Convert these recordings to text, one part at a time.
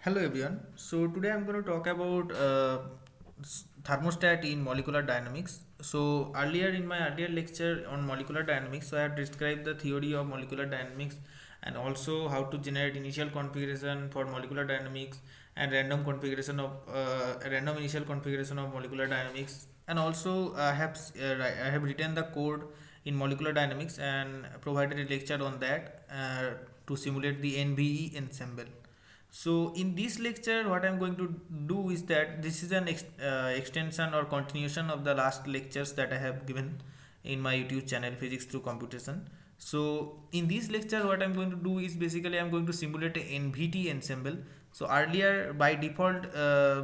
Hello everyone. So today I'm going to talk about thermostat in molecular dynamics. So earlier in my earlier lecture on molecular dynamics, so I have described the theory of molecular dynamics and also how to generate initial configuration for molecular dynamics and random initial configuration of molecular dynamics. And also I have written the code in molecular dynamics and provided a lecture on that to simulate the NVE ensemble. So in this lecture, what I'm going to do is that this is an extension or continuation of the last lectures that I have given in my YouTube channel Physics Through Computation. So in this lecture, what I'm going to do is basically I'm going to simulate a NVT ensemble. So earlier by default,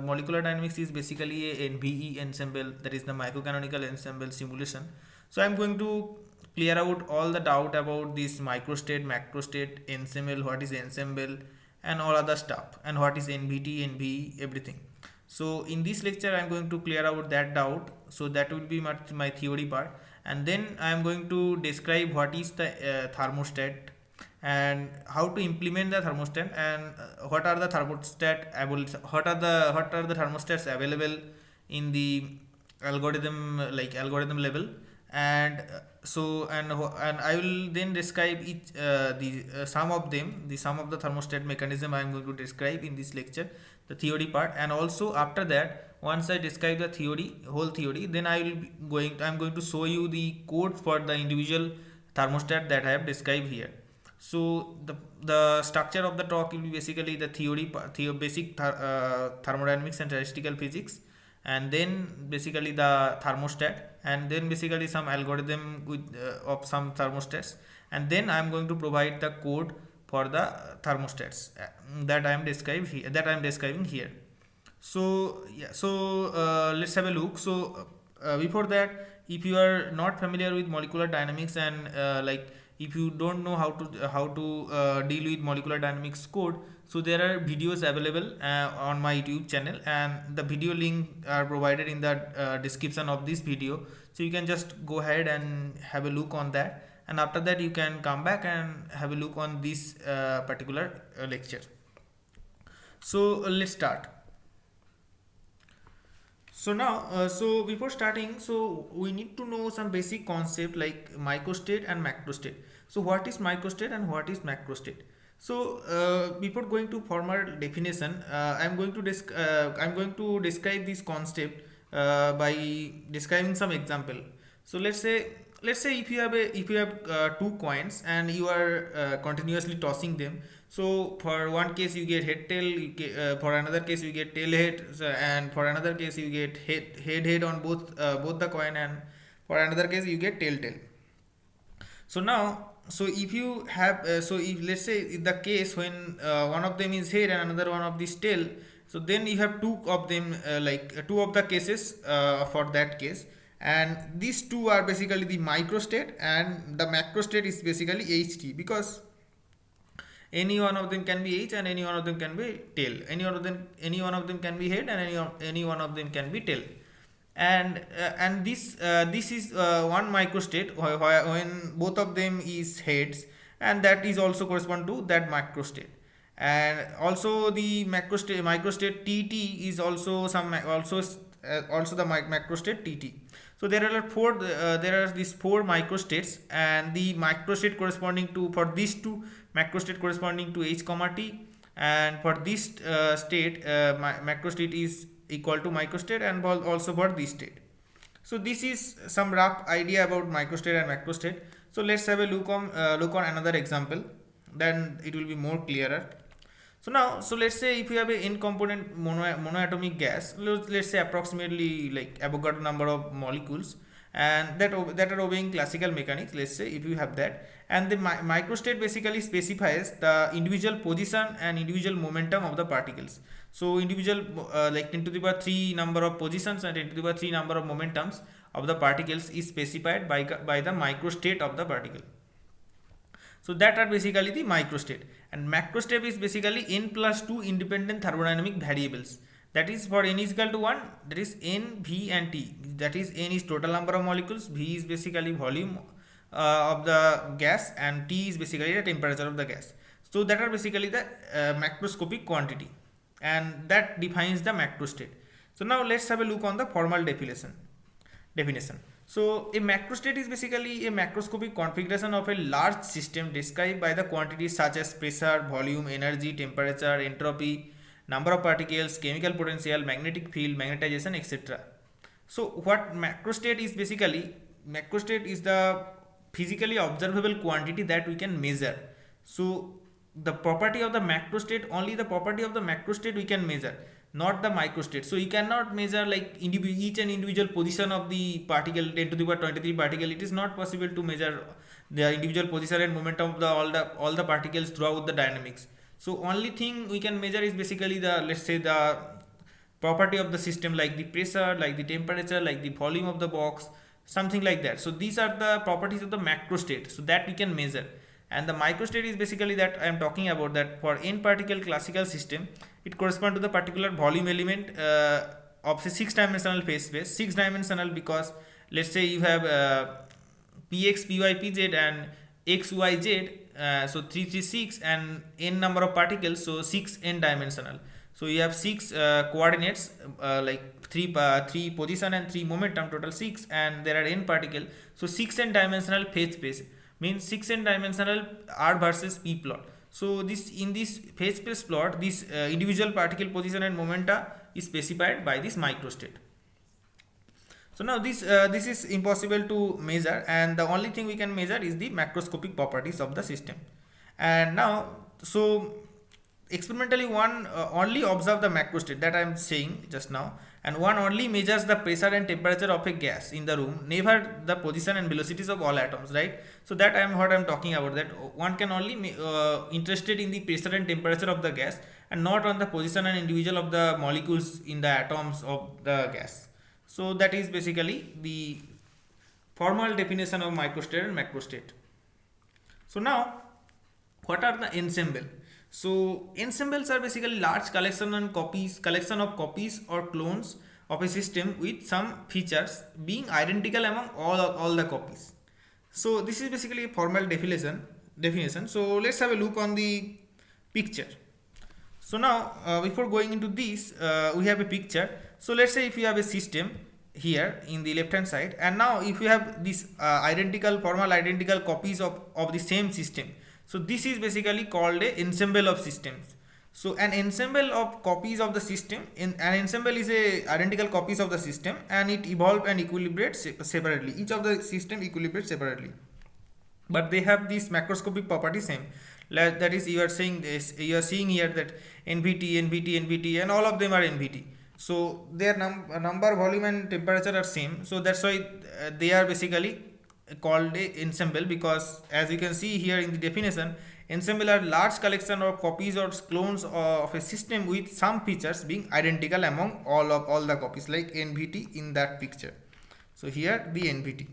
molecular dynamics is basically a NVE ensemble, that is the microcanonical ensemble simulation. So I'm going to clear out all the doubt about this microstate, macrostate, ensemble, what is ensemble, and all other stuff, and what is NVT, NVE, everything. So in this lecture I am going to clear out that doubt. So that will be my theory part, and then I am going to describe what is the thermostat and how to implement the thermostat, and what are the thermostats available in the algorithm level. And and I will then describe each the some of them, the sum of the thermostat mechanism I am going to describe in this lecture, the theory part. And also after that, once I describe the whole theory, then I'm going to show you the code for the individual thermostat that I have described here. So the structure of the talk will be basically the thermodynamics and statistical physics, and then basically the thermostat, and then basically some algorithm of some thermostats, and then I am going to provide the code for the thermostats that I am describing here. So yeah, so let's have a look. So before that, if you are not familiar with molecular dynamics, and if you don't know how to deal with molecular dynamics code, so there are videos available on my YouTube channel, and the video link are provided in the description of this video. So you can just go ahead and have a look on that, and after that you can come back and have a look on this particular lecture. So let's start. So now, so before starting, so we need to know some basic concept like microstate and macrostate. So what is microstate and what is macrostate? So before going to formal definition, I'm going to describe this concept by describing some example. So let's say if you have two coins and you are continuously tossing them. So for one case you get head tail, for another case you get tail head, and for another case you get head on both the coin, and for another case you get tail. So now, so if you have so if let's say the case when one of them is head and another one of this tail, so then you have two of them, two of the cases for that case, and these two are basically the microstate, and the macrostate is basically HT, because any one of them can be H and any one of them can be tail. Any one of them can be head, and any one of them can be tail. And this is one microstate when both of them is heads, and that is also correspond to that macrostate. And also the microstate TT is also also the macrostate TT. So there are these four microstates, and the microstate corresponding to, for these two macrostate corresponding to H comma T, and for this macrostate is equal to microstate, and also for this state. So this is some rough idea about microstate and macrostate. So let's have a look on another example, then it will be more clearer. So now, so let's say if you have a n component monoatomic gas, let's say approximately like Avogadro number of molecules, and that are obeying classical mechanics. Let's say if you have that, and the microstate basically specifies the individual position and individual momentum of the particles. So individual like 10 to the power 3 number of positions and 10 to the power 3 number of momentums of the particles is specified by the microstate of the particle. So that are basically the microstate, and macrostate is basically n plus 2 independent thermodynamic variables. That is, for n is equal to 1, that is n, v and t. That is, n is total number of molecules, v is basically volume of the gas, and t is basically the temperature of the gas. So that are basically the macroscopic quantity. and that defines the macro state. So now let's have a look on the formal definition. So a macrostate is basically a macroscopic configuration of a large system described by the quantities such as pressure, volume, energy, temperature, entropy, number of particles, chemical potential, magnetic field, magnetization, etc. So what macrostate is basically, macrostate is the physically observable quantity that we can measure. So the property of the macrostate, only the property of the macrostate we can measure, not the microstate. So you cannot measure like each and individual position of the particle 10 to the power 23 particle. It is not possible to measure the individual position and momentum of all the particles throughout the dynamics. So only thing we can measure is basically the, let's say, the property of the system, like the pressure, like the temperature, like the volume of the box, something like that. So these are the properties of the macro state, so that we can measure. And the microstate is basically that I am talking about, that for n particle classical system, it corresponds to the particular volume element of a 6-dimensional phase space. 6-dimensional because let's say you have px, py, pz and x, y, z, so 3, 3, 6 and n number of particles, so 6 n dimensional. So you have 6 coordinates, like 3 position and 3 momentum, total 6, and there are n particle. So 6 n dimensional phase space means 6 n dimensional R versus P plot. So this, in this phase space plot, this individual particle position and momenta is specified by this microstate. So now this is impossible to measure, and the only thing we can measure is the macroscopic properties of the system. And now, so experimentally one only observe the macro state that I am saying just now, and one only measures the pressure and temperature of a gas in the room, never the position and velocities of all atoms, right? So that I am what I am talking about, that one can only interested in the pressure and temperature of the gas and not on the position and individual of the molecules in the atoms of the gas. So that is basically the formal definition of microstate and macrostate. So now, what are the ensemble? So ensembles are basically large collection of copies or clones of a system with some features being identical among all the copies. So this is basically a formal definition. So let's have a look on the picture. So now before going into this, we have a picture. So let's say if you have a system here in the left hand side, and now if you have this formal identical copies of the same system, so this is basically called a ensemble of systems. So an ensemble of copies of the system, an ensemble is a identical copies of the system, and it evolve and equilibrate separately. Each of the system equilibrate separately, but they have this macroscopic property same. That is, you are seeing here that NVT, and all of them are NVT. So their number, volume and temperature are same. So that's why they are basically called a ensemble, because as you can see here in the definition, ensemble are large collection of copies or clones of a system with some features being identical among all the copies, like NVT in that picture. So here the NVT.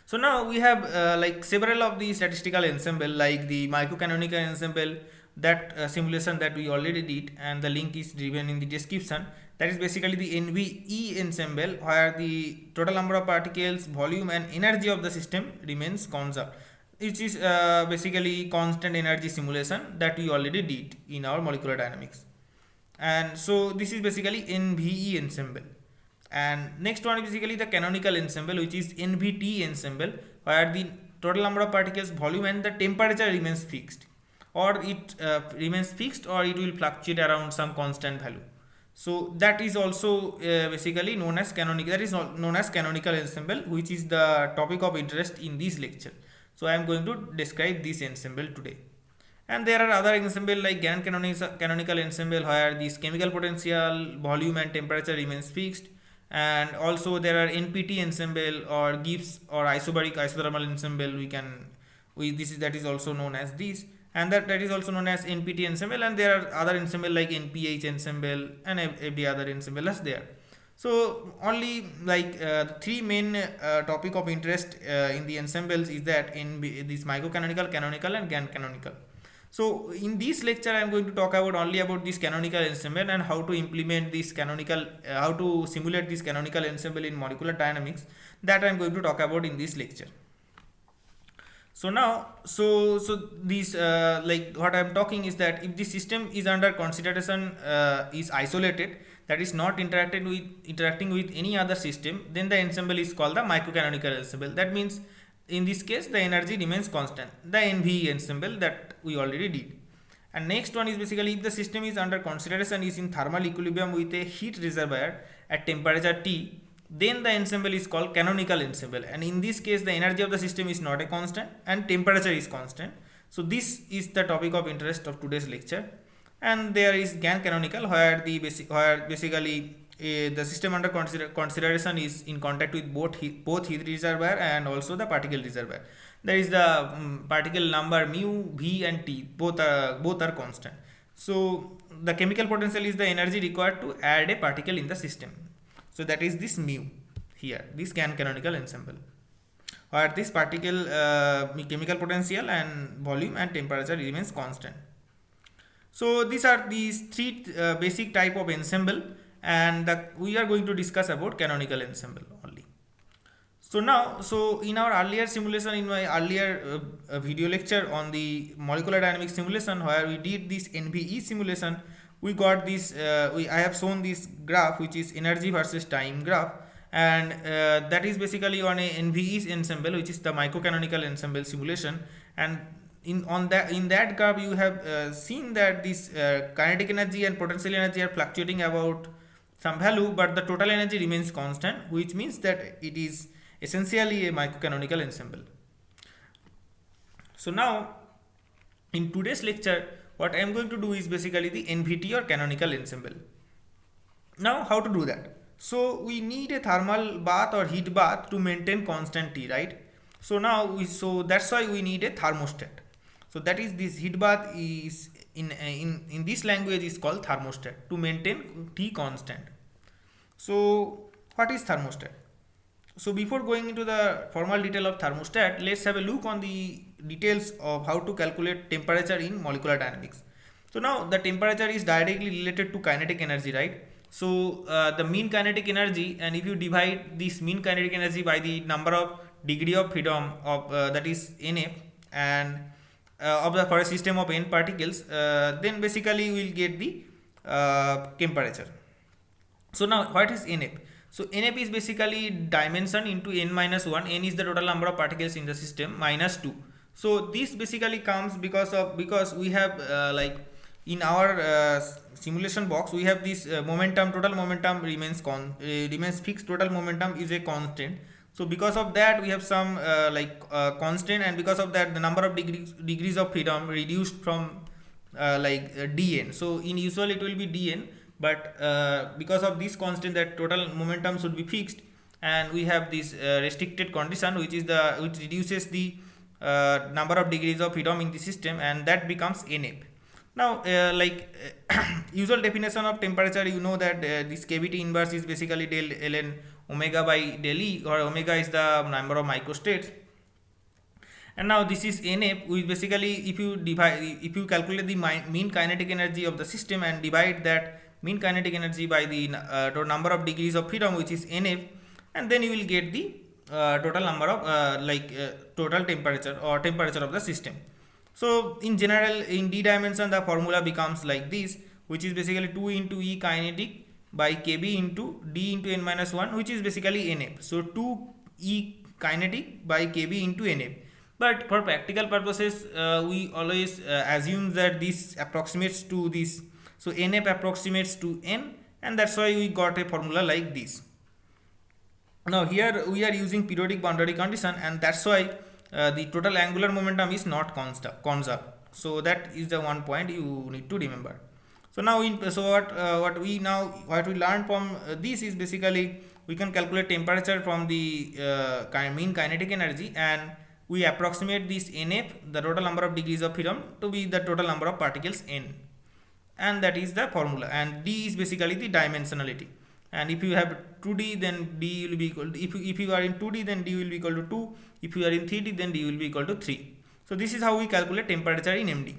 So now we have like several of the statistical ensemble, like the microcanonical ensemble, that simulation that we already did, and the link is given in the description. That is basically the NVE ensemble, where the total number of particles, volume and energy of the system remains conserved, which is basically constant energy simulation that we already did in our molecular dynamics. And so this is basically NVE ensemble. And next one is basically the canonical ensemble, which is NVT ensemble, where the total number of particles, volume and the temperature remains fixed, or it remains fixed, or it will fluctuate around some constant value. So that is also basically known as canonical. That is known as canonical ensemble, which is the topic of interest in this lecture. So I am going to describe this ensemble today. And there are other ensemble like Gann canonical ensemble, where this chemical potential, volume and temperature remains fixed. And also there are NPT ensemble, or Gibbs or isobaric isothermal ensemble. That is also known as this. And that is also known as NPT ensemble, and there are other ensemble like NPH ensemble and every other ensemble is there. So only like three main topic of interest in the ensembles is that in this microcanonical, canonical and Gann canonical. So in this lecture I am going to talk only about this canonical ensemble and how to implement this canonical, how to simulate this canonical ensemble in molecular dynamics. That I am going to talk about in this lecture. So now, so these like what I'm talking is that if the system is under consideration is isolated, that is not interacting with any other system, then the ensemble is called the microcanonical ensemble. That means in this case the energy remains constant, the NVE ensemble that we already did. And next one is basically if the system is under consideration is in thermal equilibrium with a heat reservoir at temperature T, then the ensemble is called canonical ensemble, and in this case the energy of the system is not a constant and temperature is constant. So this is the topic of interest of today's lecture. And there is GAN canonical, where basically the system under consideration is in contact with both heat reservoir and also the particle reservoir. There is the particle number mu, v and t, both are constant. So the chemical potential is the energy required to add a particle in the system. So that is this mu here, this GAN canonical ensemble, where this particle chemical potential and volume and temperature remains constant. So these are these three basic type of ensemble, and we are going to discuss about canonical ensemble only. So now, so in our earlier simulation, in my earlier video lecture on the molecular dynamics simulation, where we did this NVE simulation, we got this I have shown this graph, which is energy versus time graph, and that is basically on a NVE ensemble, which is the microcanonical ensemble simulation. And in that graph you have seen that this kinetic energy and potential energy are fluctuating about some value, but the total energy remains constant, which means that it is essentially a microcanonical ensemble. So now in today's lecture, what I am going to do is basically the NVT or canonical ensemble. Now how to do that? So we need a thermal bath or heat bath to maintain constant T, right? So now so that's why we need a thermostat. So that is, this heat bath is in this language is called thermostat, to maintain T constant. So what is thermostat? So before going into the formal detail of thermostat, let's have a look on the details of how to calculate temperature in molecular dynamics. So now the temperature is directly related to kinetic energy, right? So the mean kinetic energy, and if you divide this mean kinetic energy by the number of degree of freedom of that is NF, and for a system of n particles, then basically we will get the temperature. So now what is NF? So NF is basically dimension into n minus 1. N is the total number of particles in the system, minus 2. So this basically comes because we have like in our simulation box we have this momentum, total momentum remains fixed, total momentum is a constant. So because of that we have some constant, and because of that the number of degrees of freedom reduced from dn. So in usual it will be dn, but because of this constant, that total momentum should be fixed, and we have this restricted condition which reduces the number of degrees of freedom in the system, and that becomes NF. Now usual definition of temperature, you know that this KBT inverse is basically del ln omega by del E, or omega is the number of microstates. And now this is NF, which basically if you calculate the mean kinetic energy of the system and divide that mean kinetic energy by the number of degrees of freedom, which is NF, and then you will get the total number of total temperature or temperature of the system. So in general, in D dimension the formula becomes like this, which is basically 2 into E kinetic by KB into D into n minus 1, which is basically NF. So 2 E kinetic by KB into NF. But for practical purposes we always assume that this approximates to this. So NF approximates to N, and that's why we got a formula like this. Now here we are using periodic boundary condition, and that's why the total angular momentum is not conserved. So that is the one point you need to remember. So now what we learned from this is basically we can calculate temperature from the mean kinetic energy, and we approximate this NF, the total number of degrees of freedom, to be the total number of particles N, and that is the formula. And D is basically the dimensionality. And if you have 2D, then D will be equal to, if you are in 2D, then D will be equal to 2. If you are in 3D, then D will be equal to 3. So this is how we calculate temperature in MD.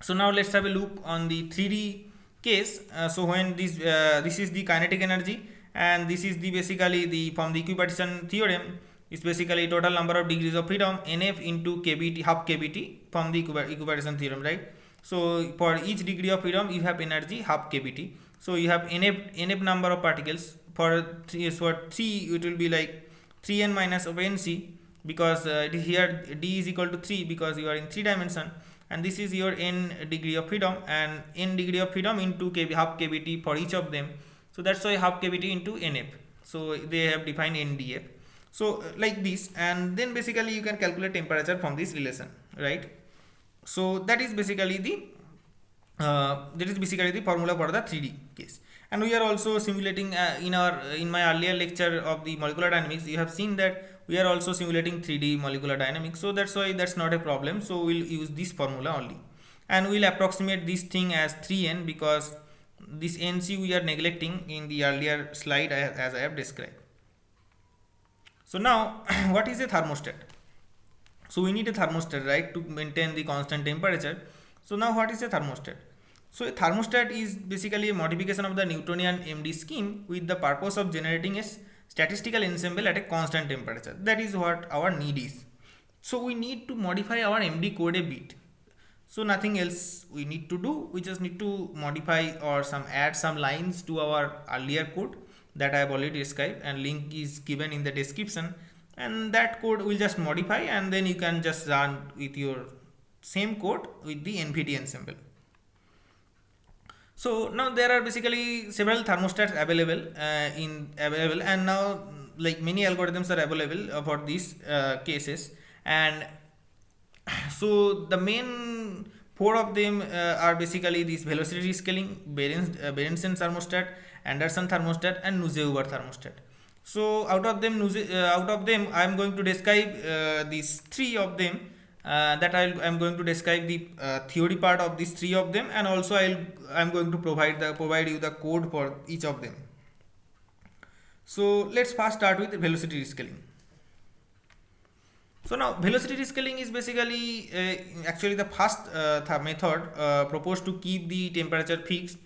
So now let's have a look on the 3D case. So when this is the kinetic energy, and this is the basically the from the equipartition theorem, It's basically total number of degrees of freedom NF into kBT, half kBT from the equivalence theorem, right? So for each degree of freedom you have energy half kBT. So you have NF number of particles. For 3 it will be like 3n minus of nc, because here d is equal to 3 because you are in 3 dimension, and this is your n degree of freedom, and n degree of freedom into half kBT for each of them. So that's why half kBT into nf. So they have defined ndf. So like this, and then basically you can calculate temperature from this relation, right? So that is basically the formula for the 3D case. And we are also simulating in my earlier lecture of the molecular dynamics, you have seen that we are also simulating 3D molecular dynamics. So that's why that's not a problem. So we'll use this formula only, and we'll approximate this thing as 3n, because this nc we are neglecting in the earlier slide as I have described. So now what is a thermostat? So we need a thermostat, right, to maintain the constant temperature. So now what is a thermostat? So a thermostat is basically a modification of the Newtonian MD scheme with the purpose of generating a statistical ensemble at a constant temperature. That is what our need is. So we need to modify our MD code a bit. So nothing else we need to do. We just need to modify or add some lines to our earlier code that I have already described, and link is given in the description, and that code will just modify, and then you can just run with your same code with the NVT ensemble. So now there are basically several thermostats available, and now like many algorithms are available for these cases. And so the main four of them are basically this velocity scaling, Berenson thermostat, Anderson thermostat, and Nuse-Uber thermostat. So out of them I am going to describe these three of them. That I am going to describe the theory part of these three of them, and also I am going to provide you the code for each of them. So let's first start with velocity rescaling. So now velocity rescaling is basically actually the first method proposed to keep the temperature fixed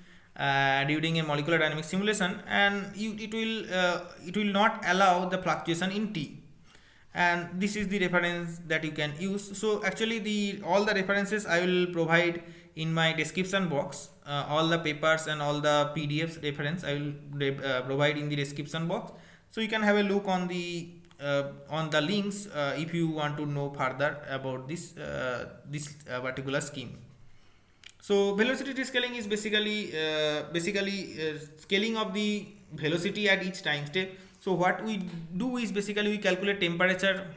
during a molecular dynamic simulation, and it will not allow the fluctuation in T. And this is the reference that you can use. So actually all the references I will provide in my description box. All the papers and all the PDFs reference I will provide in the description box. So you can have a look on the links if you want to know further about this particular scheme. So velocity rescaling is basically scaling of the velocity at each time step. So what we do is basically we calculate temperature.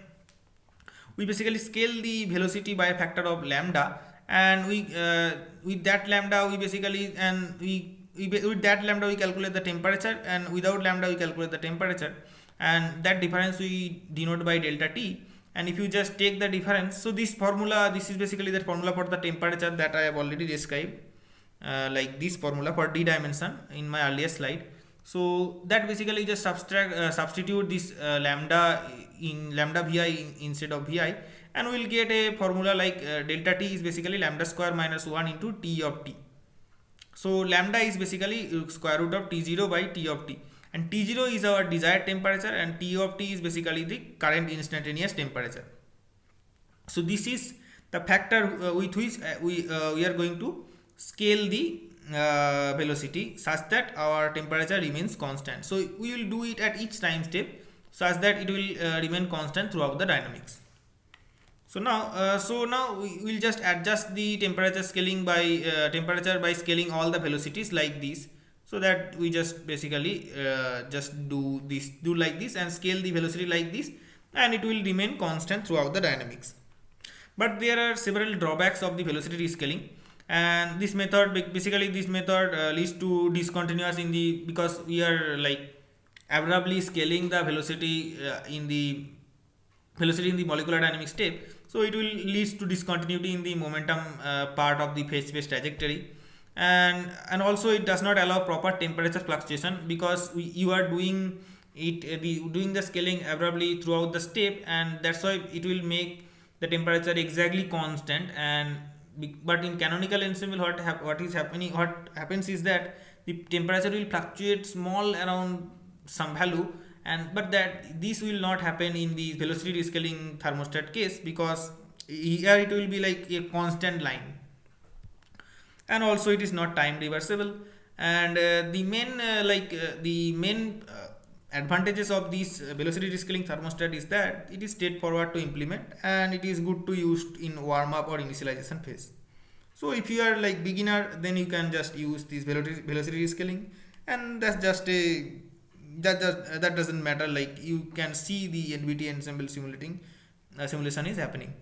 We basically scale the velocity by a factor of lambda, and we with that lambda we basically with that lambda we calculate the temperature, and without lambda we calculate the temperature, and that difference we denote by delta T. And if you just take the difference, so this is basically the formula for the temperature that I have already described, like this formula for D dimension in my earlier slide. So that basically just substitute this lambda in lambda vi instead of vi, and we'll get a formula like delta T is basically lambda square minus 1 into T of T. So lambda is basically square root of T0 by T of T, and T0 is our desired temperature, and T of T is basically the current instantaneous temperature. So this is the factor with which we are going to scale the velocity such that our temperature remains constant. So we will do it at each time step such that it will remain constant throughout the dynamics. So now we will just adjust the temperature scaling by scaling all the velocities like this, so that we just basically just do like this and scale the velocity like this, and it will remain constant throughout the dynamics. But there are several drawbacks of the velocity rescaling, and this method leads to discontinuous because we are like abruptly scaling the velocity in the molecular dynamic step. So it will lead to discontinuity in the momentum part of the phase space trajectory, and also it does not allow proper temperature fluctuation, because you are doing the scaling abruptly throughout the step, and that's why it will make the temperature exactly constant. But in canonical ensemble, what happens is that the temperature will fluctuate small around some value, and but that this will not happen in the velocity rescaling thermostat case, because here it will be like a constant line, and also it is not time reversible. And the main advantages of this velocity rescaling thermostat is that it is straightforward to implement, and it is good to use in warm up or initialization phase. So if you are like beginner, then you can just use this velocity rescaling, and that's just a that doesn't matter. Like you can see the NVT ensemble simulation is happening.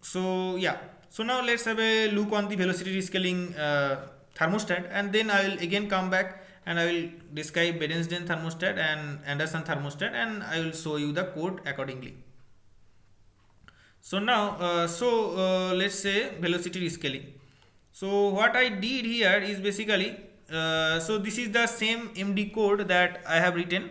So yeah, so now let's have a look on the velocity rescaling thermostat, and then I will again come back and I will describe Berenstein thermostat and Anderson thermostat, and I will show you the code accordingly. So now, let's say velocity rescaling. So what I did here is basically, so this is the same MD code that I have written,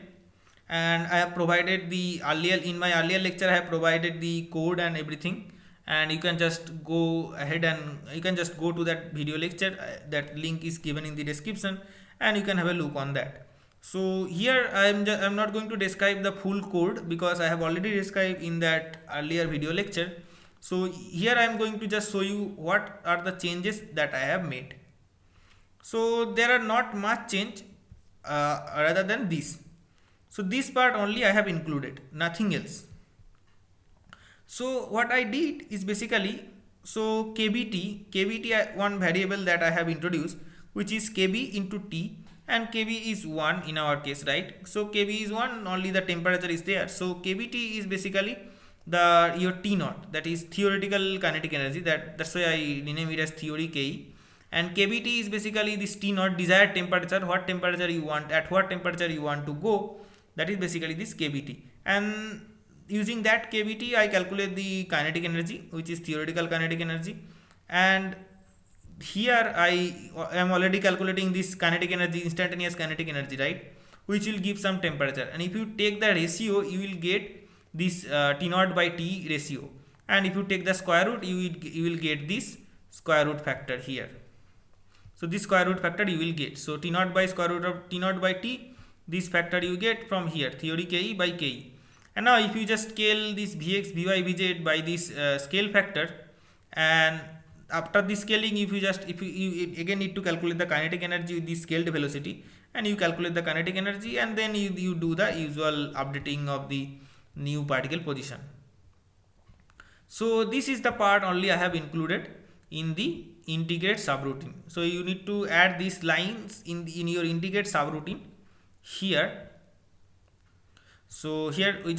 and I have provided the earlier in my earlier lecture. I have provided the code and everything, and you can just go ahead and you can just go to that video lecture. That link is given in the description, and you can have a look on that. So here I'm not going to describe the full code because I have already described in that earlier video lecture. So here I am going to just show you what are the changes that I have made. So there are not much change rather than this. So this part only I have included, nothing else. So what I did is basically, so KBT one variable that I have introduced, which is KB into T, and KB is 1 in our case, right? So KB is 1, only the temperature is there. So KBT is basically your T naught, that is theoretical kinetic energy, that's why I rename it as theory KE. And KBT is basically this T naught, desired temperature, what temperature you want, at what temperature you want to go, that is basically this KBT. And using that KBT I calculate the kinetic energy, which is theoretical kinetic energy. And here I am already calculating this kinetic energy, instantaneous kinetic energy, right, which will give some temperature. And if you take the ratio, you will get this T naught by T ratio, and if you take the square root, you will get this square root factor here. So this square root factor you will get. So T naught by square root of T naught by T, this factor you get from here, theory KE by KE. And now if you just scale this Vx, Vy, Vz by this scale factor, and after the scaling, if you again need to calculate the kinetic energy with the scaled velocity, and you calculate the kinetic energy, and then you do the usual updating of the new particle position. So this is the part only I have included in the integrate subroutine. So you need to add these lines in your integrate subroutine here. So here you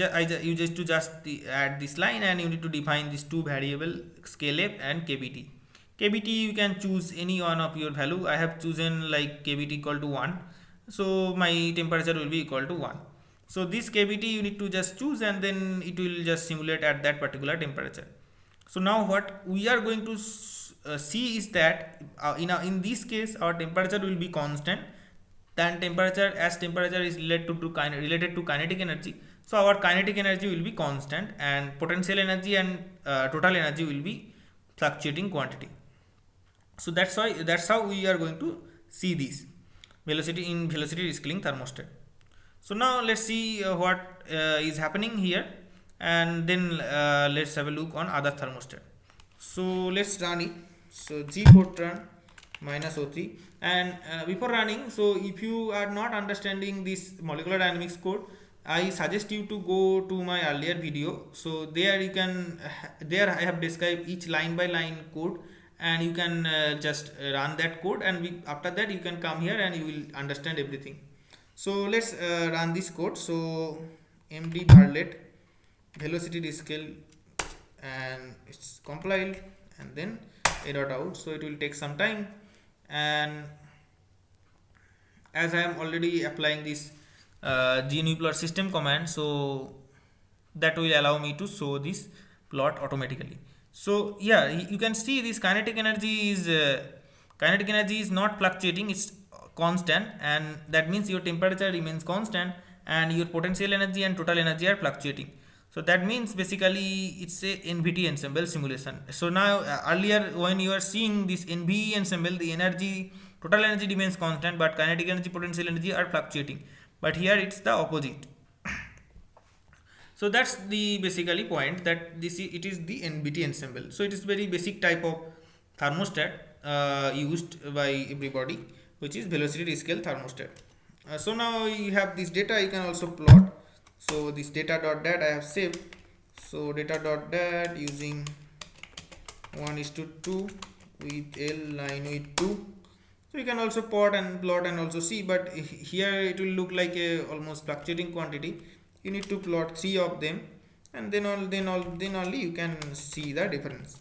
just add this line, and you need to define these two variable, scale up and KBT. KBT you can choose any one of your value. I have chosen like KBT equal to 1, so my temperature will be equal to 1. So this KBT you need to just choose, and then it will just simulate at that particular temperature. So now what we are going to see is that in this case our temperature will be constant, then temperature is related to kinetic energy. So our kinetic energy will be constant, and potential energy and total energy will be fluctuating quantity. So that's how we are going to see this velocity rescaling thermostat. So now let's see what is happening here, and then let's have a look on other thermostat. So let's run it. So G Fortran minus O3, and before running, so if you are not understanding this molecular dynamics code, I suggest you to go to my earlier video. So there I have described each line by line code, and you can just run that code, and after that you can come here and you will understand everything. So let's run this code. So MD Bartlett velocity rescale, and it's compiled, and then a.out. So it will take some time, and as I am already applying this GNU+ system command, so that will allow me to show this plot automatically. So yeah, you can see this kinetic energy is not fluctuating, it's constant, and that means your temperature remains constant, and your potential energy and total energy are fluctuating. So that means basically it's a NVT ensemble simulation. So now earlier when you are seeing this NVE ensemble, the total energy remains constant, but kinetic energy, potential energy are fluctuating. But here it's the opposite. So that's the basically point, that it is the NBT ensemble. So it is very basic type of thermostat used by everybody, which is velocity scale thermostat. So now you have this data, you can also plot. So this data dot dat I have saved. So data dot dat using 1:2 with L line with 2. So you can also plot and also see, but here it will look like a almost fluctuating quantity. You need to plot 3 of them, and then only you can see the difference.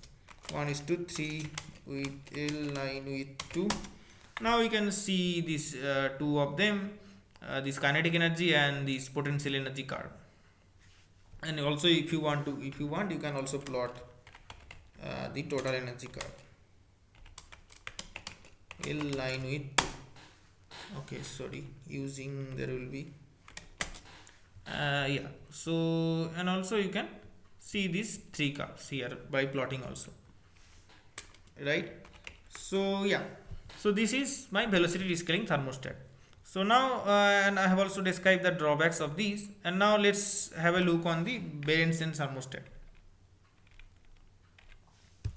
1:3 with L line with 2. Now you can see these two of them, this kinetic energy and this potential energy curve. And also if you want, you can also plot the total energy curve. L line with 2. Okay, sorry, using there will be yeah. So and also you can see these 3 curves here by plotting also, right? So yeah, so this is my velocity rescaling thermostat. So now and I have also described the drawbacks of these, and now let's have a look on the Berenson thermostat.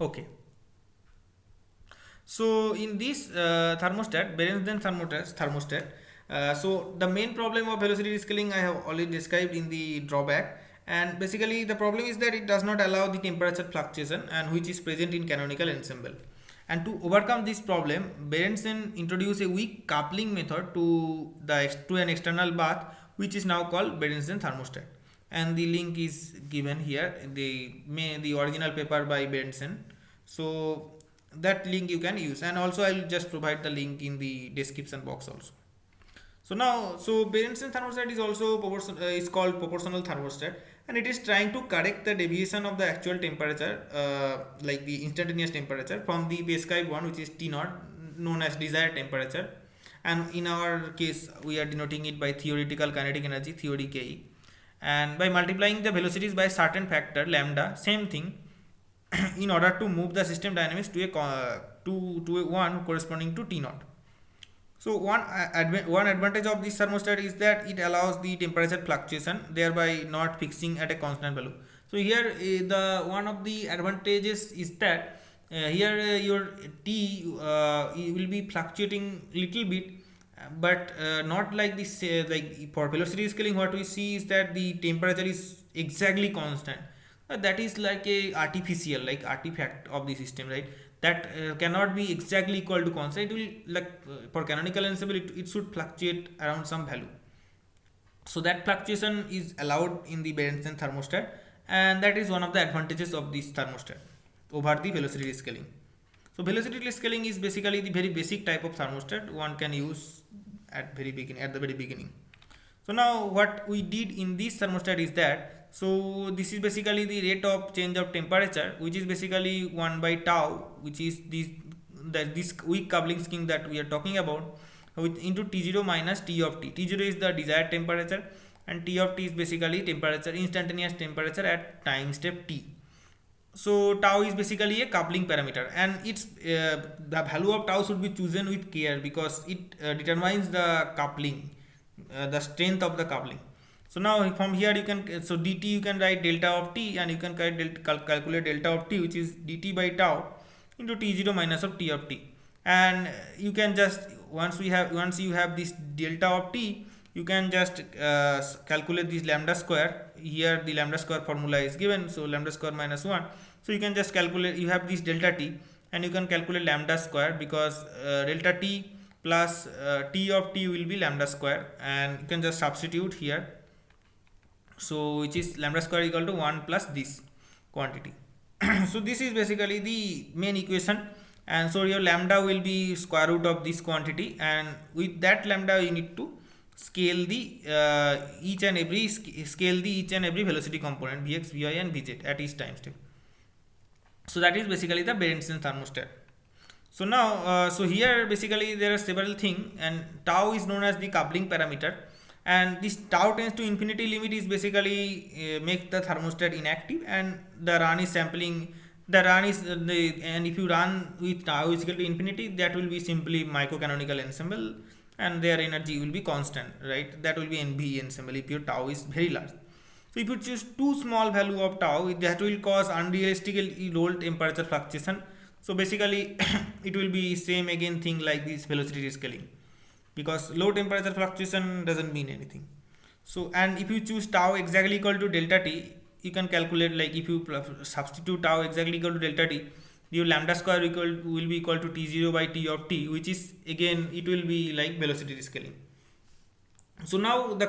Okay, so in this thermostat, Berenson thermostat, so the main problem of velocity rescaling I have already described in the drawback, and basically the problem is that it does not allow the temperature fluctuation, and which is present in canonical ensemble. And to overcome this problem, Berenson introduced a weak coupling method to an external bath, which is now called Berenson thermostat. And the link is given here, the original paper by Berenson. So that link you can use, and also I'll just provide the link in the description box also. So now, Berenson thermostat is also is called proportional thermostat, and it is trying to correct the deviation of the actual temperature, like the instantaneous temperature from the prescribed one, which is T naught, known as desired temperature. And in our case, we are denoting it by theoretical kinetic energy, theory Ke, and by multiplying the velocities by certain factor lambda, same thing, in order to move the system dynamics to a one corresponding to T naught. So one advantage of this thermostat is that it allows the temperature fluctuation, thereby not fixing at a constant value. So here the one of the advantages is that here your T will be fluctuating little bit, but not like this. Like for velocity scaling, what we see is that the temperature is exactly constant. That is like a artificial, like artifact of the system, right? That cannot be exactly equal to constant. It will, like for canonical ensemble, it should fluctuate around some value. So that fluctuation is allowed in the Berenson thermostat, and that is one of the advantages of this thermostat over the velocity scaling. So velocity scaling is basically the very basic type of thermostat one can use at the very beginning. So now what we did in this thermostat is that, so this is basically the rate of change of temperature, which is basically 1 by tau, which is this weak coupling scheme that we are talking about, with into T0 minus T of T. T0 is the desired temperature, and T of T is basically instantaneous temperature at time step T. So tau is basically a coupling parameter, and it's the value of tau should be chosen with care, because it determines the coupling, the strength of the coupling. So now from here you can, so dt you can write delta of t, and you can calculate delta of t, which is dt by tau into T0 minus of T of T. And you can just, once you have this delta of t, you can just calculate this lambda square. Here the lambda square formula is given, so lambda square minus 1. So you can just calculate, you have this delta t, and you can calculate lambda square, because delta t plus T of T will be lambda square, and you can just substitute here. So which is lambda square equal to 1 plus this quantity. So this is basically the main equation, and so your lambda will be square root of this quantity, and with that lambda you need to scale the each and every velocity component, Vx, Vy and Vz at each time step. So that is basically the Berenson thermostat. So now so here basically there are several things, and tau is known as the coupling parameter, and this tau tends to infinity limit is basically make the thermostat inactive, and the run is sampling, and if you run with tau is equal to infinity, that will be simply microcanonical ensemble, and their energy will be constant, right? That will be NV ensemble if your tau is very large. So if you choose too small value of tau, that will cause unrealistically low temperature fluctuation. So basically it will be same again thing like this velocity rescaling, because low temperature fluctuation doesn't mean anything. So and if you choose tau exactly equal to delta t, you can calculate, like if you substitute tau exactly equal to delta t, your lambda square will be equal to t0 by t of t, which is again it will be like velocity rescaling. So now the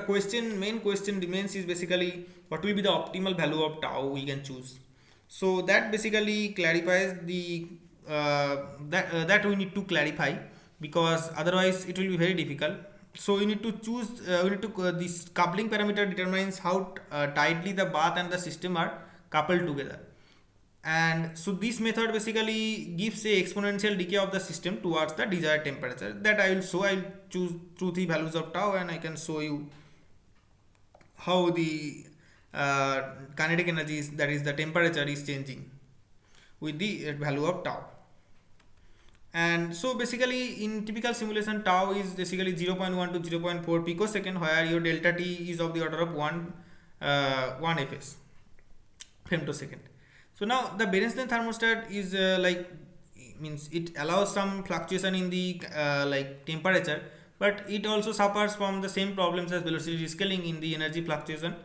main question remains is basically what will be the optimal value of tau we can choose. So that basically clarifies the that we need to clarify, because otherwise it will be very difficult. So we need to choose. We need to this coupling parameter determines how tightly the bath and the system are coupled together. And so this method basically gives a exponential decay of the system towards the desired temperature. That I will show. I'll choose 2 3 values of tau, and I can show you how the kinetic energy is, that is the temperature, is changing with the value of tau. And so basically in typical simulation, tau is basically 0.1 to 0.4 picosecond, where your delta t is of the order of 1 fs, femtosecond. So now the Berenstein thermostat is means it allows some fluctuation in the like temperature, but it also suffers from the same problems as velocity scaling in the energy fluctuation,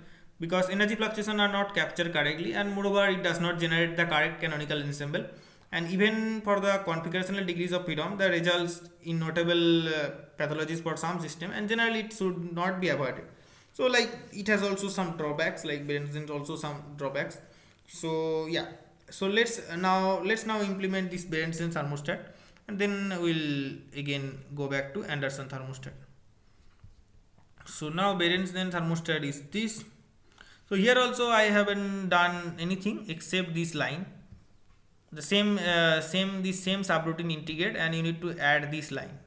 because energy fluctuation are not captured correctly, and moreover it does not generate the correct canonical ensemble. And even for the configurational degrees of freedom, the results in notable pathologies for some system, and generally it should not be avoided. So like it has also some drawbacks, like Berenstein also some drawbacks. So yeah, so let's now implement this Berenstein thermostat, and then we'll again go back to Anderson thermostat. So now Berenstein thermostat is this. So here also I haven't done anything except this line, the same subroutine integrate, and you need to add this line.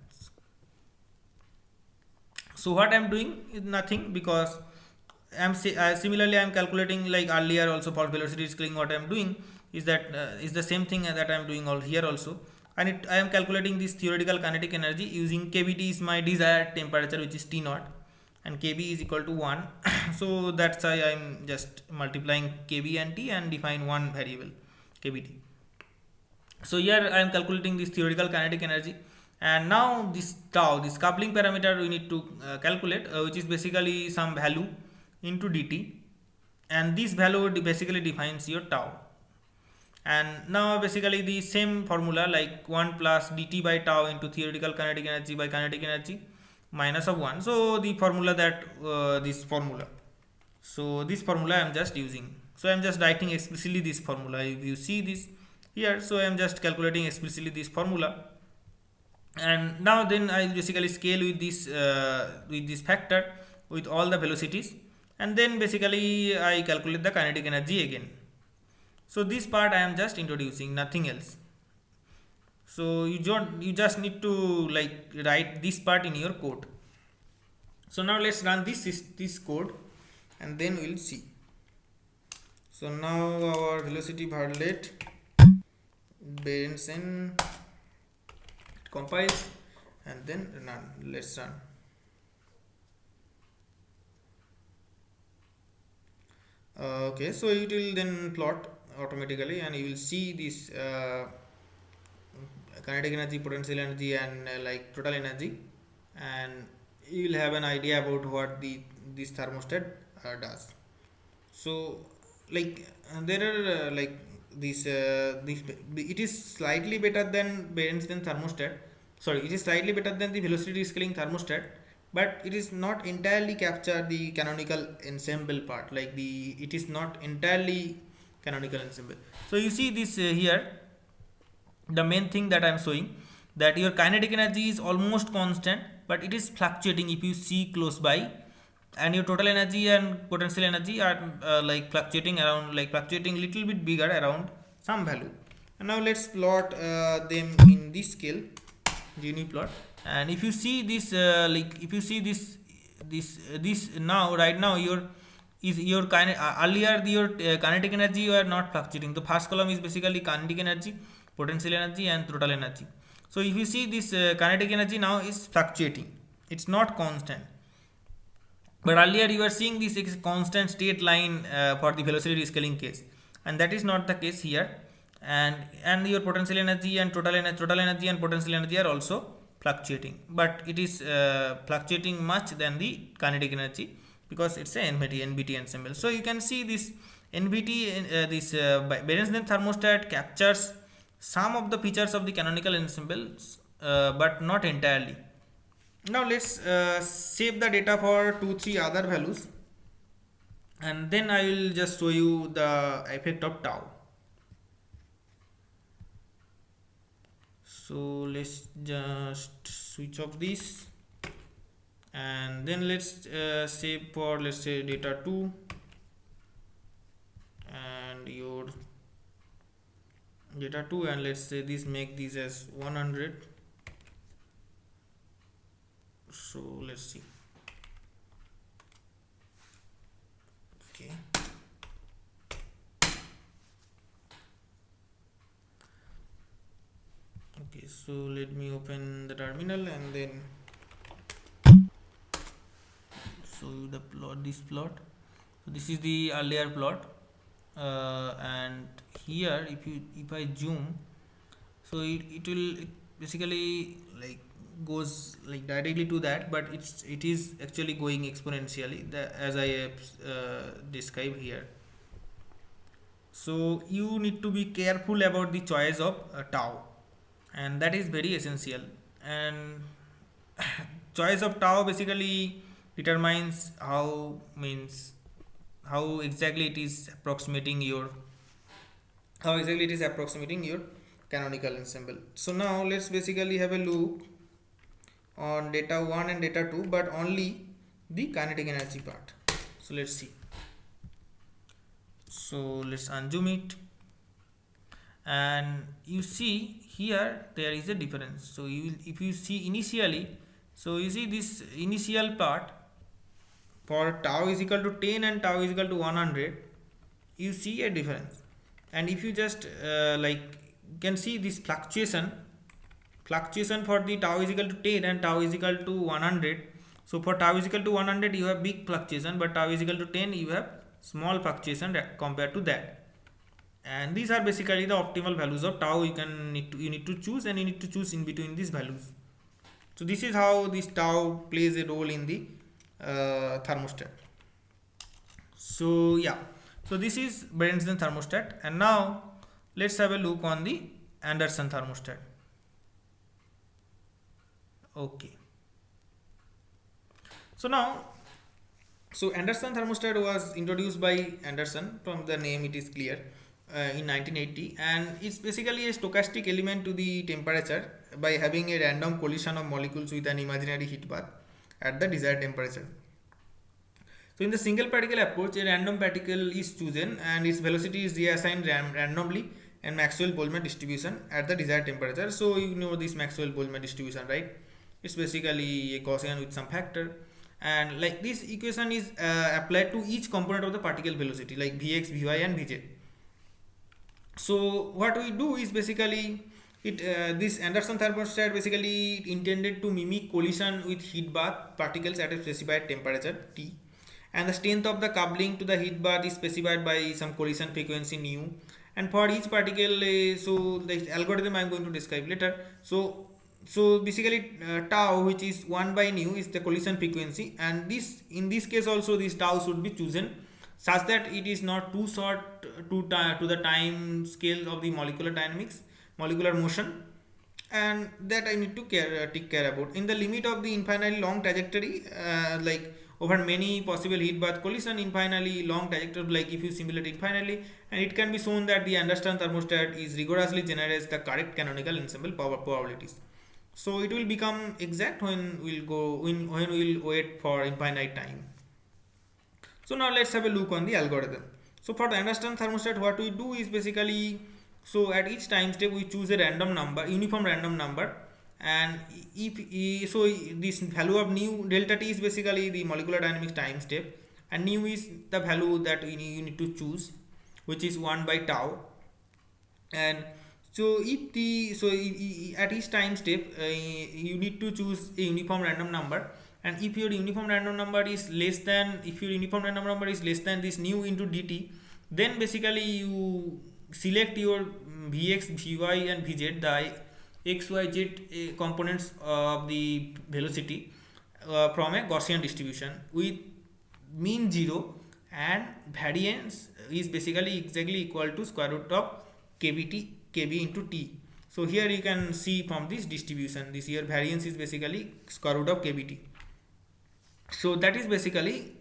So what I'm doing is nothing, because similarly I'm calculating like earlier also for velocity scaling. What I'm doing is that is the same thing that I'm doing all here also, and I am calculating this theoretical kinetic energy using kBt is my desired temperature, which is T naught, and kb is equal to 1. So that's why I'm just multiplying kb and t and define one variable kBt. So here I am calculating this theoretical kinetic energy, and now this tau, this coupling parameter we need to calculate, which is basically some value into dt, and this value basically defines your tau. And now basically the same formula, like 1 plus dt by tau into theoretical kinetic energy by kinetic energy minus of 1. So the formula that this formula, so this formula I am just using. So I am just writing explicitly this formula. If you see this here, so I am just calculating explicitly this formula, and now then I basically scale with this factor with all the velocities, and then basically I calculate the kinetic energy again. So this part I am just introducing, nothing else. So you just need to like write this part in your code. So now let's run this code, and then we'll see. So now our velocity varlet Berenstein compiles, and then run. Let's run. Okay, so it will then plot automatically, and you will see this kinetic energy, potential energy, and like total energy, and you will have an idea about what this thermostat does. So like there are like this it is slightly better than Berenstein thermostat. Sorry, it is slightly better than the velocity scaling thermostat, but it is not entirely capture the canonical ensemble part. Like it is not entirely canonical ensemble. So you see this here, the main thing that I am showing, that your kinetic energy is almost constant, but it is fluctuating if you see close by, and your total energy and potential energy are like fluctuating little bit bigger around some value. And now let's plot them in this scale, Gini plot. And if you see this this now right now your earlier your kinetic energy were not fluctuating. The first column is basically kinetic energy, potential energy, and total energy. So if you see this kinetic energy now is fluctuating, it's not constant. But earlier you were seeing this constant state line for the velocity scaling case, and that is not the case here. And your potential energy and total energy and potential energy are also fluctuating, but it is fluctuating much than the kinetic energy because it's a NBT ensemble. So you can see this NBT, this Berenstein thermostat captures some of the features of the canonical ensembles, but not entirely. Now let's save the data for 2 3 other values, and then I will just show you the effect of tau. So let's just switch off this, and then let's save for, let's say, data 2 and your data 2, and let's say this, make this as 100. So let's see. Okay, okay, so let me open the terminal and then show you the plot, this plot. So this is the earlier plot, and here if I zoom, so it will, it basically like goes like directly to that, but it is actually going exponentially, as I have described here. So you need to be careful about the choice of tau, and that is very essential. And choice of tau basically determines how exactly it is approximating your canonical ensemble. So now let's basically have a look on data 1 and data 2, but only the kinetic energy part. So let's see. So let's unzoom it, and you see here there is a difference. So you will, if you see initially, so you see this initial part for tau is equal to 10 and tau is equal to 100, you see a difference. And if you just like, you can see this fluctuation for the tau is equal to 10 and tau is equal to 100. So for tau is equal to 100 you have big fluctuation, but tau is equal to 10 you have small fluctuation compared to that. And these are basically the optimal values of tau. You need to choose, and you need to choose in between these values. So this is how this tau plays a role in the thermostat. So yeah, so this is Berenstein thermostat, and now let's have a look on the Anderson thermostat. Okay, so now, so Anderson thermostat was introduced by Anderson, from the name it is clear, in 1980, and it's basically a stochastic element to the temperature by having a random collision of molecules with an imaginary heat bath at the desired temperature. So in the single particle approach, a random particle is chosen and its velocity is reassigned randomly and Maxwell-Boltzmann distribution at the desired temperature. So you know this Maxwell-Boltzmann distribution, right? It's basically a Gaussian with some factor, and like this equation is applied to each component of the particle velocity, like Vx, Vy and Vz. So what we do is basically this Anderson thermostat basically intended to mimic collision with heat bath particles at a specified temperature T, and the strength of the coupling to the heat bath is specified by some collision frequency nu. And for each particle, so the algorithm I am going to describe later. So basically tau, which is 1 by nu, is the collision frequency, and this, in this case also, this tau should be chosen such that it is not too short to the time scale of the molecular motion, and that I need to take care about. In the limit of the infinitely long trajectory, like over many possible heat bath collision, infinitely long trajectory, like if you simulate infinitely, and it can be shown that the Anderson thermostat is rigorously generates the correct canonical ensemble probabilities. So it will become exact when we'll wait for infinite time. So now let's have a look on the algorithm. So for the Anderson thermostat, what we do is basically, so at each time step we choose a random number, uniform random number, and if so this value of nu delta t is basically the molecular dynamics time step, and nu is the value that you need to choose, which is 1 by tau. And So if the so at each time step you need to choose a uniform random number, and if your uniform random number is less than, if your uniform random number is less than this nu into dt, then basically you select your vx, vy and vz, the x, y, z components of the velocity from a Gaussian distribution with mean 0 and variance is basically exactly equal to square root of kbt kb into t. So here you can see from this distribution, this here variance is basically square root of kbt. So that is basically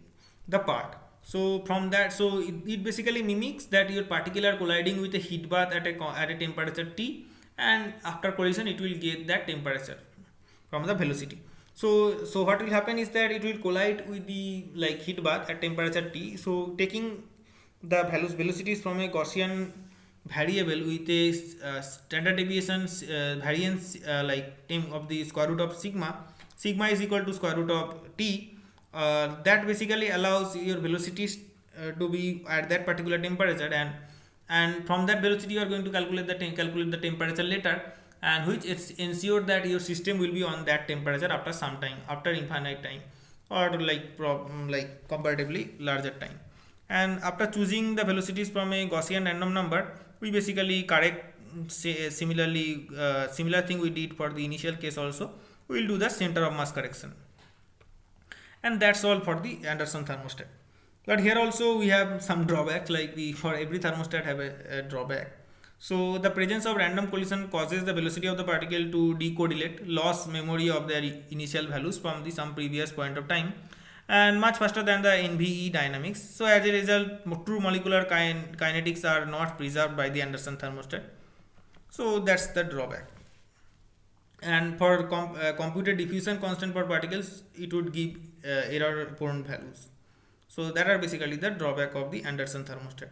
the part. So from that, so it basically mimics that your particle are colliding with a heat bath at a temperature T, and after collision it will get that temperature from the velocity. So what will happen is that it will collide with the like heat bath at temperature T. So taking the velocities from a Gaussian variable with a standard deviation variance of the square root of sigma is equal to square root of t, that basically allows your velocities to be at that particular temperature, and from that velocity you are going to calculate the temperature later, and which it's ensured that your system will be on that temperature after some time, after infinite time, or like comparatively larger time. And after choosing the velocities from a Gaussian random number, we basically correct similar thing we did for the initial case also. We will do the center of mass correction, and that's all for the Anderson thermostat. But here also we have some drawbacks, like we for every thermostat have a drawback. So the presence of random collision causes the velocity of the particle to decorrelate, lose memory of their initial values from the some previous point of time, and much faster than the NVE dynamics. So as a result, true molecular kinetics are not preserved by the Anderson thermostat. So that's the drawback. And for computed diffusion constant for particles, it would give error prone values. So that are basically the drawback of the Anderson thermostat.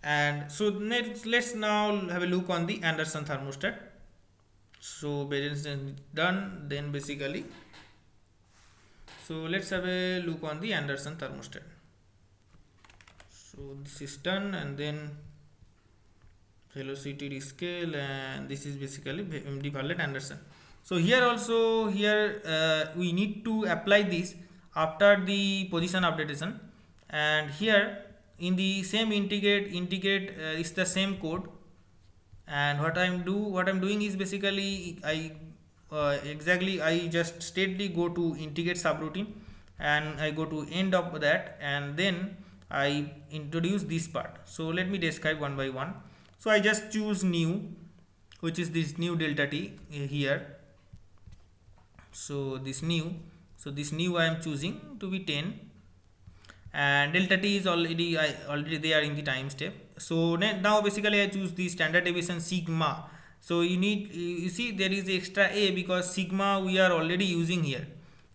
And so let's now have a look on the Anderson thermostat. So balance is done, then basically, so let's have a look on the Anderson thermostat. So this is done, and then velocity scale, and this is basically MD Bartlett Anderson. So here also, we need to apply this after the position updatation, and here in the same integrate is the same code. And what I'm doing is basically I just straightly go to integrate subroutine, and I go to end of that, and then I introduce this part. So let me describe one by one. So I just choose new, which is this new delta t here. So this new I am choosing to be 10, and delta t is already there in the time step. So now basically I choose the standard deviation sigma. So you see there is extra a because sigma we are already using here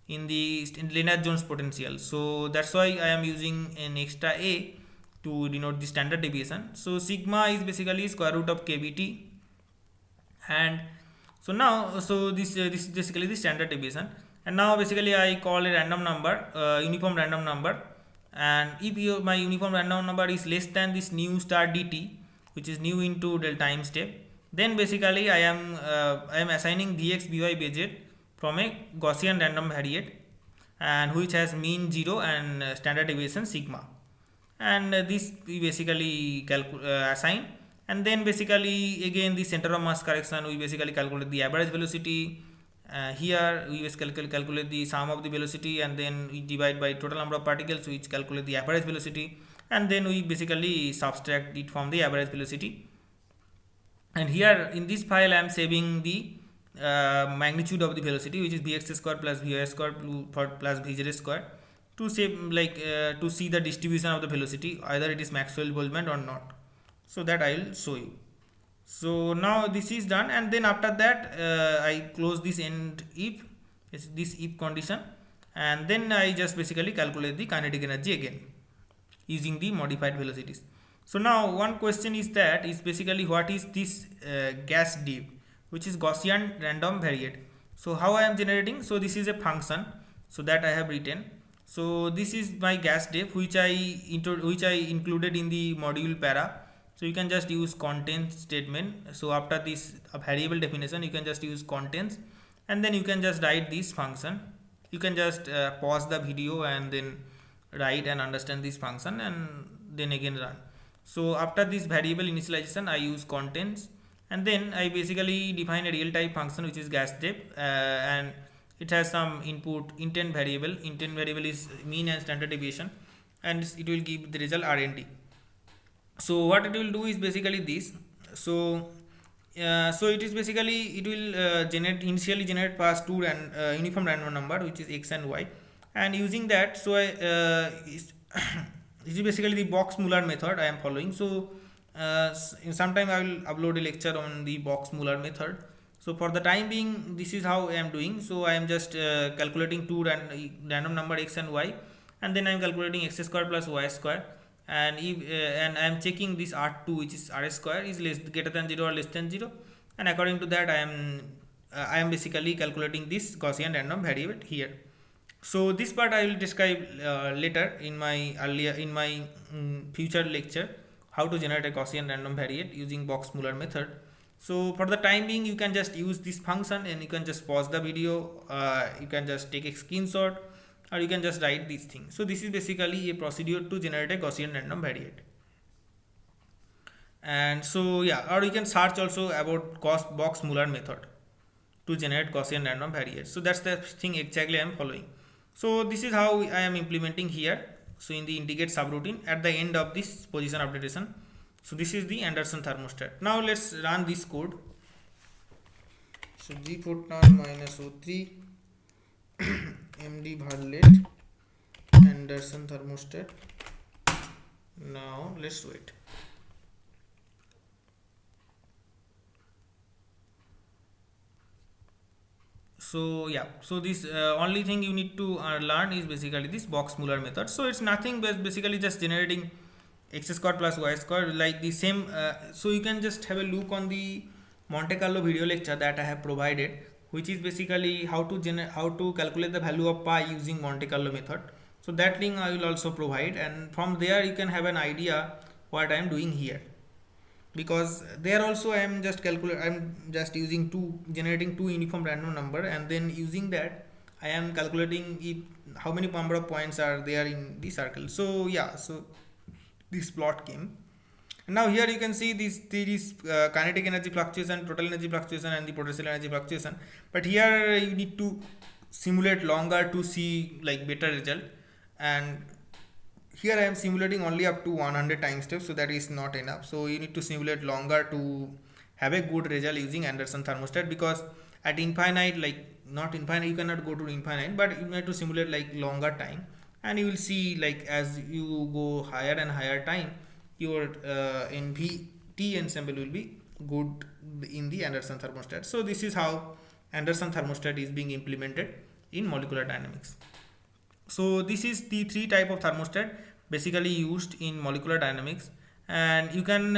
in the Lennard-Jones potential. So that's why I am using an extra a to denote the standard deviation. So sigma is basically square root of kbt, and so now this is basically the standard deviation. And now basically I call a random number, uniform random number, and if my uniform random number is less than this nu star dt, which is nu into del time step, then basically I am assigning vx, vy, vz from a Gaussian random variate, and which has mean 0 and standard deviation sigma, and this we basically assign. And then basically again the center of mass correction, we basically calculate the average velocity. Here we basically calculate the sum of the velocity, and then we divide by total number of particles, which calculate the average velocity, and then we basically subtract it from the average velocity. And here in this file I am saving the magnitude of the velocity, which is vx square plus vy square plus vz square, to save to see the distribution of the velocity, either it is Maxwell-Boltzmann or not. So that I will show you. So now this is done, and then after that I close this end if, this if condition, and then I just basically calculate the kinetic energy again using the modified velocities. So now one question is basically what is this gas dip, which is Gaussian random variate. So how I am generating? So this is a function, so that I have written. So this is my gas depth, which I included in the module para, So you can just use content statement. So after this variable definition, you can just use contents, and then you can just write this function. You can just pause the video and then write and understand this function, and then again run. So after this variable initialization, I use contents, and then I basically define a real type function which is gas depth, and it has some input intent variable. Intent variable is mean and standard deviation, and it will give the result RND. So what it will do is basically this. So so it is basically, it will initially generate pass two uniform random number which is x and y, and using that, so I this is basically the Box Muller method I am following. So in some time I will upload a lecture on the Box Muller method. So for the time being, this is how I am doing. So I am just calculating two random number x and y, and then I am calculating x square plus y square, and if and I am checking this R2, which is R square, is greater than 0 or less than 0, and according to that I am basically calculating this Gaussian random variable here. So this part I will describe later in my future lecture, how to generate a Gaussian random variate using Box Muller method. So for the time being, you can just use this function, and you can just pause the video, you can just take a screenshot, or you can just write these things. So this is basically a procedure to generate a Gaussian random variate. And so yeah, or you can search also about Box Muller method to generate Gaussian random variate. So that's the thing exactly I am following. So this is how I am implementing here. So in the integrate subroutine at the end of this position updation. So this is the Anderson thermostat. Now let's run this code. So G Fortran minus O3 MD Varlet Anderson thermostat. Now let's wait. So yeah, so this only thing you need to learn is basically this Box Muller method. So it's nothing but basically just generating x square plus y square, like the same. So you can just have a look on the Monte Carlo video lecture that I have provided, which is basically how to calculate the value of pi using Monte Carlo method. So that link I will also provide, and from there you can have an idea what I am doing here. Because there also I am just using generating two uniform random number, and then using that I am calculating how many number of points are there in the circle. So yeah, so this plot came, and now here you can see these kinetic energy fluctuation, total energy fluctuation, and the potential energy fluctuation. But here you need to simulate longer to see like better result, and here I am simulating only up to 100 time steps, so that is not enough. So you need to simulate longer to have a good result using Anderson thermostat, because at infinite, like not infinite, you cannot go to infinite, but you need to simulate like longer time, and you will see like as you go higher and higher time, your NVT ensemble will be good in the Anderson thermostat. So this is how Anderson thermostat is being implemented in molecular dynamics. So this is the three type of thermostat basically used in molecular dynamics, and you can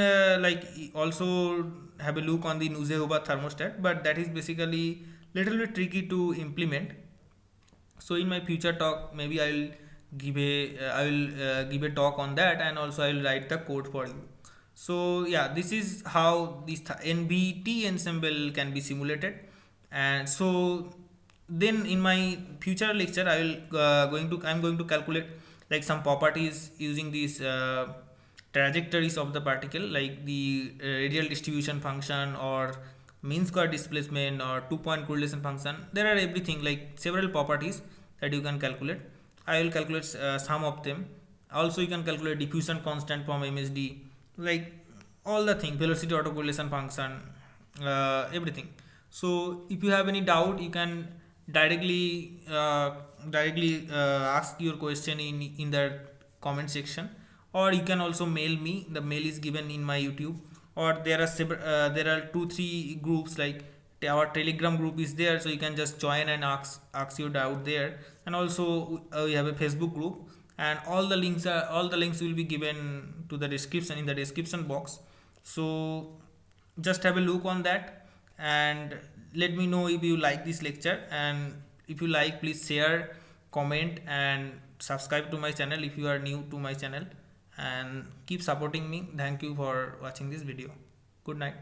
also have a look on the Neusehuber thermostat, but that is basically little bit tricky to implement. So in my future talk, maybe I will give a talk on that, and also I will write the code for you. So yeah, this is how this NVT ensemble can be simulated. And so then in my future lecture I'm going to calculate like some properties using these trajectories of the particle, like the radial distribution function, or mean square displacement, or 2-point correlation function. There are everything, like several properties that you can calculate. I will calculate some of them. Also you can calculate diffusion constant from MSD, like all the thing, velocity autocorrelation function, everything. So if you have any doubt, you can directly ask your question in the comment section, or you can also mail me. The mail is given in my YouTube, or there are 2-3 groups, like our Telegram group is there, so you can just join and ask your doubt there. And also we have a Facebook group, and all the links will be given to the description, in the description box. So just have a look on that, and let me know if you like this lecture, and if you like, please share, comment, and subscribe to my channel if you are new to my channel. and keep supporting me. Thank you for watching this video. Good night.